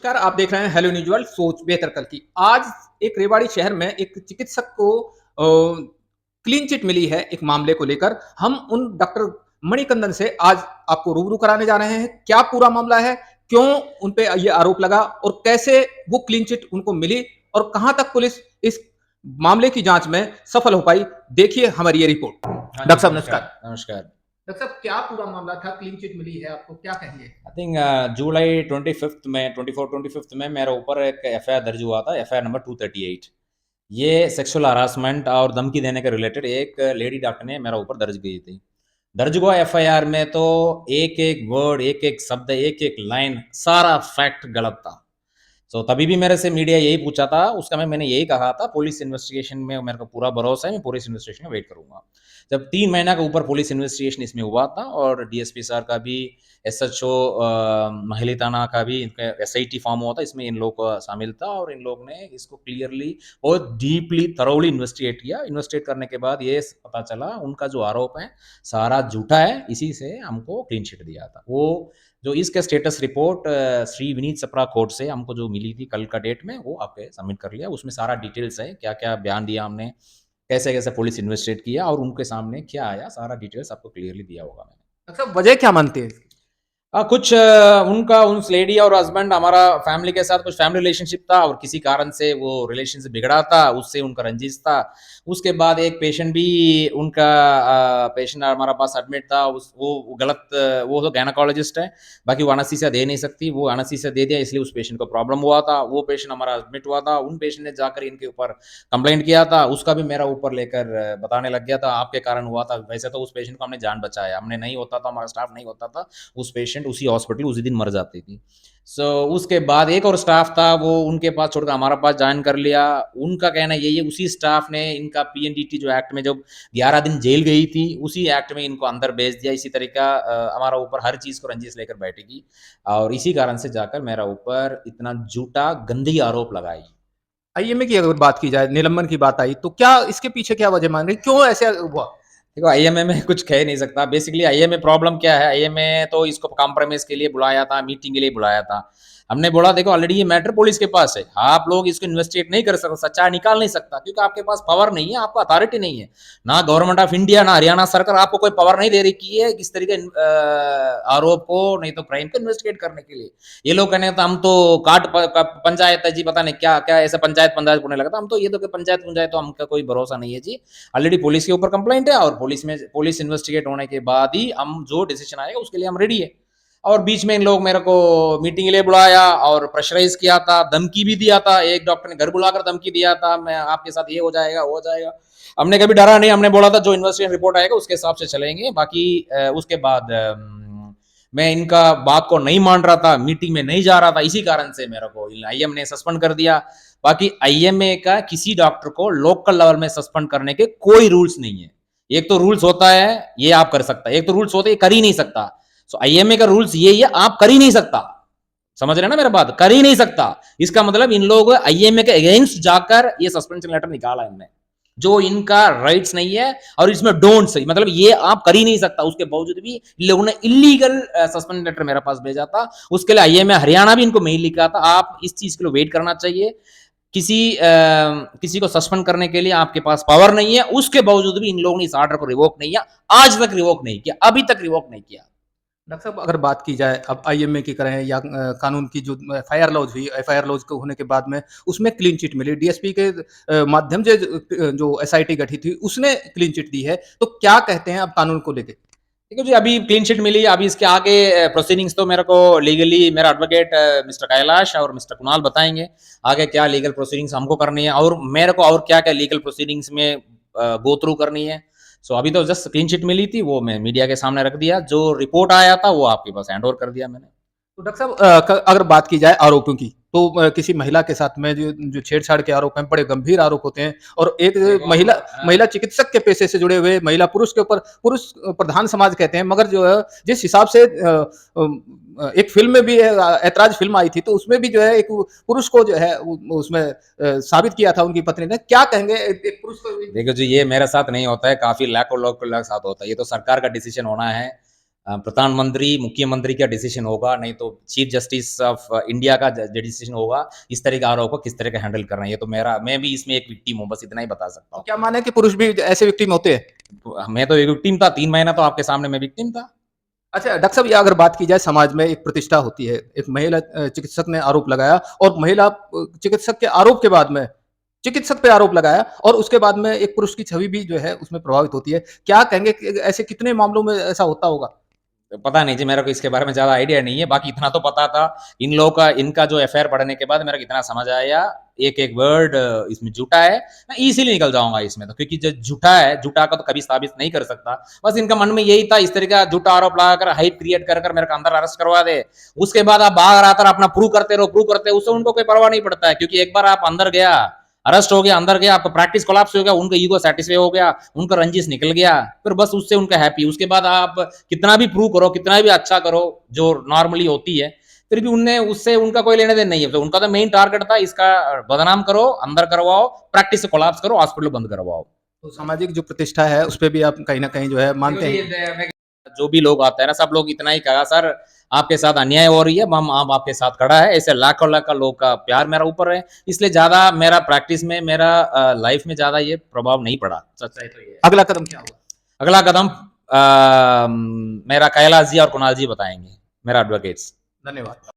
नमस्कार, आप देख रहे हैं हेलो न्यूज़ वर्ल्ड सोच बेहतर कल की। आज एक रेवाड़ी शहर में एक चिकित्सक को क्लीन चिट मिली है एक मामले को लेकर। हम उन डॉक्टर मणिकंदन से आज आपको रूबरू कराने जा रहे हैं। क्या पूरा मामला है, क्यों उन पे ये आरोप लगा और कैसे वो क्लीन चिट उनको मिली और कहाँ तक पुलिस इस मामले की जांच में सफल हो पाई, देखिए हमारी ये रिपोर्ट। हाँ डॉक्टर जी, साहब नमस्कार, नमस्कार। नमस्कार। डॉक्टर साहब, क्या पूरा मामला था, क्लीन चिट मिली है आपको, क्या कहेंगे? आई थिंक जुलाई 25th में 24 25th में मेरे ऊपर एक एफआईआर दर्ज हुआ था, एफआईआर नंबर 238। ये सेक्सुअल हरासमेंट और धमकी देने के रिलेटेड एक लेडी डॉक्टर ने मेरे ऊपर दर्ज की थी। दर्ज हुआ एफआईआर में तो एक एक वर्ड, एक एक शब्द, एक एक लाइन, सारा फैक्ट गलत था। तभी भी मेरे से मीडिया यही पूछा था, उसका मैंने यही कहा था, पुलिस इन्वेस्टिगेशन में मेरे को पूरा भरोसा है, मैं पुलिस इन्वेस्टिगेशन में वेट करूंगा। जब 3 महीना के ऊपर पुलिस इन्वेस्टिगेशन इसमें हुआ था और डीएसपी सर का भी, एसएचओ महली थाना का भी एसआईटी फॉर्म हुआ था, इसमें इन लोग को शामिल था और इन लोग ने इसको क्लियरली और डीपली थरोली इन्वेस्टिगेट किया। इन्वेस्टिगेट करने के बाद ये पता चला उनका जो आरोप है सारा झूठा है, इसी से हमको क्लीन चिट दिया था। वो जो इसका स्टेटस रिपोर्ट श्री विनीत चपरा कोर्ट से हमको जो मिली थी कल का डेट में, वो आपके सबमिट कर लिया। उसमें सारा डिटेल्स है, क्या क्या बयान दिया हमने, कैसे कैसे पुलिस इन्वेस्टिगेट किया और उनके सामने क्या आया, सारा डिटेल्स आपको क्लियरली दिया होगा मैंने। डॉक्टर साहब, वजह क्या मानते हैं? कुछ उनका उस लेडी और हस्बैंड हमारा फैमिली के साथ कुछ फैमिली रिलेशनशिप था और किसी कारण से वो रिलेशनशिप बिगड़ा था, उससे उनका रंजिश था। उसके बाद एक पेशेंट भी उनका पेशेंट हमारा पास एडमिट था, उस वो गलत, वो तो गायनेकोलॉजिस्ट है, बाकी वो एनेस्थीसिया दे नहीं सकती, वो एनेस्थीसिया दे दिया, इसलिए उस पेशेंट को प्रॉब्लम हुआ था। वो पेशेंट हमारा एडमिट हुआ था, उन पेशेंट ने जाकर इनके ऊपर कंप्लेंट किया था, उसका भी मेरा ऊपर लेकर बताने लग गया था आपके कारण हुआ था। वैसे तो उस पेशेंट को हमने जान बचाया, हमने नहीं होता था, हमारा स्टाफ नहीं होता था, उस पेशेंट उसी हॉस्पिटल उसी दिन मर जाती थी। उसके बाद एक और स्टाफ था, वो उनके पास छोड़कर हमारा पास ज्वाइन कर लिया। उनका कहना यही है, उसी स्टाफ ने इनका पीएनडीटी जो एक्ट में जब 11 दिन जेल गई थी, उसी एक्ट में इनको अंदर भेज दिया। इसी तरीका हमारा ऊपर हर चीज को रंजिश लेकर बैठेगी और इसी कारण से जाकर मेरा ऊपर इतना झूठा गंदी आरोप लगाई। आईएमए की अगर बात की जाए, निलंबन की बात आई, तो क्या इसके पीछे क्या वजह मान रही, क्यों ऐसे हुआ? देखो, आईएमए में कुछ कह नहीं सकता। बेसिकली आईएमए प्रॉब्लम क्या है, आईएमए तो इसको कॉम्प्रोमाइज के लिए बुलाया था, मीटिंग के लिए बुलाया था। हमने बोला देखो ऑलरेडी ये मैटर पुलिस के पास है, आप लोग इसको इन्वेस्टिगेट नहीं कर सकते, सच्चाई निकाल नहीं सकता, क्योंकि आपके पास पावर नहीं है, आपको अथॉरिटी नहीं है। ना गवर्नमेंट ऑफ इंडिया, ना हरियाणा सरकार आपको कोई पावर नहीं दे रही है किस तरीके आरोप को, नहीं तो क्राइम को इन्वेस्टिगेट करने के लिए। ये लोग कहने तो हम तो पंचायत है जी, पता नहीं क्या क्या ऐसा पंचायत पंचायत होने लगा था। हम तो ये तो पंचायत पंचायत तो हमका कोई भरोसा नहीं है जी। ऑलरेडी पुलिस के ऊपर कंप्लेंट है और पुलिस इन्वेस्टिगेट होने के बाद ही हम जो डिसीजन आएगा उसके लिए हम रेडी है। और बीच में इन लोग मेरे को मीटिंग के लिए बुलाया और प्रेशराइज किया था, धमकी भी दिया था। एक डॉक्टर ने घर बुलाकर धमकी दिया था, मैं आपके साथ ये हो जाएगा वो हो जाएगा। हमने कभी डरा नहीं, हमने बोला था जो इन्वेस्टिगेशन रिपोर्ट आएगा उसके हिसाब से चलेंगे। बाकी उसके बाद मैं इनका बात को नहीं मान रहा था, मीटिंग में नहीं जा रहा था, इसी कारण से मेरे को आईएम ने सस्पेंड कर दिया। बाकी आईएमए का किसी डॉक्टर को लोकल लेवल में सस्पेंड करने के कोई रूल्स नहीं है। एक तो रूल्स होता है ये आप कर सकता है, एक तो रूल्स होते कर ही नहीं सकता। आईएमए का रूल्स ये है आप कर ही नहीं सकता। समझ रहे ना मेरा बात, कर ही नहीं सकता। इसका मतलब इन लोग आईएमए के अगेंस्ट जाकर ये सस्पेंशन लेटर निकाला इनने, जो इनका राइट्स नहीं है और इसमें डोंट्स है, मतलब ये आप कर ही नहीं सकता। उसके बावजूद भी इन लोगों ने इलीगल सस्पेंशन लेटर मेरे पास भेजा था। उसके लिए आईएमए हरियाणा भी इनको मेल लिखा था, आप इस चीज के लिए वेट करना चाहिए। किसी को सस्पेंड करने के लिए आपके पास पावर नहीं है, उसके बावजूद भी इन लोगों ने इस ऑर्डर को रिवोक नहीं किया, आज तक रिवोक नहीं किया, अभी तक रिवोक नहीं किया। डॉक्टर साहब, अगर बात की जाए अब आईएमए की करें या कानून की जो एफआईआर लॉज हुई, एफआईआर लॉज को होने के बाद में उसमें क्लीन चिट मिली, डीएसपी के माध्यम से जो एसआईटी गठित हुई उसने क्लीन चिट दी है, तो क्या कहते हैं अब कानून को लेके? देखो जी, अभी क्लीन चिट मिली, अभी इसके आगे प्रोसीडिंग्स तो मेरे को लीगली मेरा एडवोकेट मिस्टर कैलाश और मिस्टर कुणाल बताएंगे आगे क्या लीगल प्रोसीडिंग्स हमको करनी है और मेरे को और क्या क्या लीगल प्रोसीडिंग्स में गो थ्रू करनी है। अभी तो जस्ट क्लीन चिट मिली थी, वो मैं मीडिया के सामने रख दिया, जो रिपोर्ट आया था वो आपके पास हैंड ओवर कर दिया मैंने। तो डॉक्टर साहब, अगर बात की जाए आरोपों की, तो किसी महिला के साथ में जो जो छेड़छाड़ के आरोप हैं, बड़े गंभीर आरोप होते हैं और एक देखो महिला महिला चिकित्सक के पेशे से जुड़े हुए महिला पुरुष के ऊपर पुरुष प्रधान समाज कहते हैं, मगर जो है जिस हिसाब से एक फिल्म में भी ऐतराज फिल्म आई थी, तो उसमें भी जो है एक पुरुष को जो है उसमें साबित किया था उनकी पत्नी ने, क्या कहेंगे एक पुरुष को देखो जी, ये मेरे साथ नहीं होता है, काफी लाखों लोग के साथ होता है, ये तो सरकार का डिसीजन होना है। प्रधानमंत्री मुख्यमंत्री का डिसीजन होगा, नहीं तो चीफ जस्टिस ऑफ इंडिया का डिसीजन होगा इस तरह के आरोप को किस तरह का हैंडल करना है। ये तो मैं भी इसमें एक विक्टिम हूँ, बस इतना ही बता सकता हूँ। क्या माने कि पुरुष भी ऐसे विक्टिम होते हैं? मैं तो एक विक्टिम था, 3 महीना तो आपके सामने मैं विक्टिम था। अच्छा डॉक्टर साहब, ये अगर बात की जाए समाज में एक प्रतिष्ठा होती है, एक महिला चिकित्सक ने आरोप लगाया और महिला चिकित्सक के आरोप के बाद में चिकित्सक पे आरोप लगाया और उसके बाद में एक पुरुष की छवि भी जो है उसमें प्रभावित होती है। क्या कहेंगे कि ऐसे कितने मामलों में ऐसा होता होगा? पता नहीं जी, मेरे को इसके बारे में ज़्यादा आइडिया नहीं है, बाकी इतना तो पता था, इन लोगों का इनका जो एफआईआर पढ़ने के बाद मेरे को इतना समझ आया, एक-एक वर्ड इसमें झूठा है, मैं ईज़िली निकल जाऊँगा इसमें तो, क्योंकि जो झूठा है, झूठा का तो कभी साबित नहीं कर सकता। बस इनका मन में यही था, इस तरह का झूठा आरोप लगाकर, हाइप क्रिएट कर कर मेरे को अंदर अरेस्ट करवा दे। उसके बाद आप बाहर आकर अपना प्रूव करते रहो, उससे उनको कोई परवाह नहीं पड़ता है, क्योंकि एक बार आप अंदर गया, अरेस्ट हो गया, अंदर गया, आपका प्रैक्टिस कोलैप्स हो गया, उनका ईगो सेटिस्फाई हो गया, उनका रंजिश निकल गया, फिर बस उससे उनका हैप्पी। उसके बाद आप कितना भी प्रूव करो, कितना भी अच्छा करो, जो नॉर्मली होती है, फिर भी उनने उससे उनका कोई लेने देन नहीं है। तो उनका तो मेन टारगेट था, इसका बदनाम करो, अंदर करवाओ, प्रैक्टिस से कोलैप्स करो, हॉस्पिटल बंद करवाओ। तो सामाजिक जो प्रतिष्ठा है उस पे भी आप कहीं न कहीं जो है मानते हैं? जो भी लोग आते हैं ना, सब लोग इतना ही कहा, सर आपके साथ अन्याय हो रही है, हम आपके साथ खड़ा है। ऐसे लाखों लाखों लोग का प्यार मेरा ऊपर है, इसलिए ज्यादा मेरा प्रैक्टिस में, मेरा लाइफ में ज्यादा ये प्रभाव नहीं पड़ा। सच्चाई तो ये है। अगला कदम क्या होगा? अगला कदम मेरा कैलाश जी और कुणाल जी बताएंगे, मेरा एडवोकेट्स। धन्यवाद।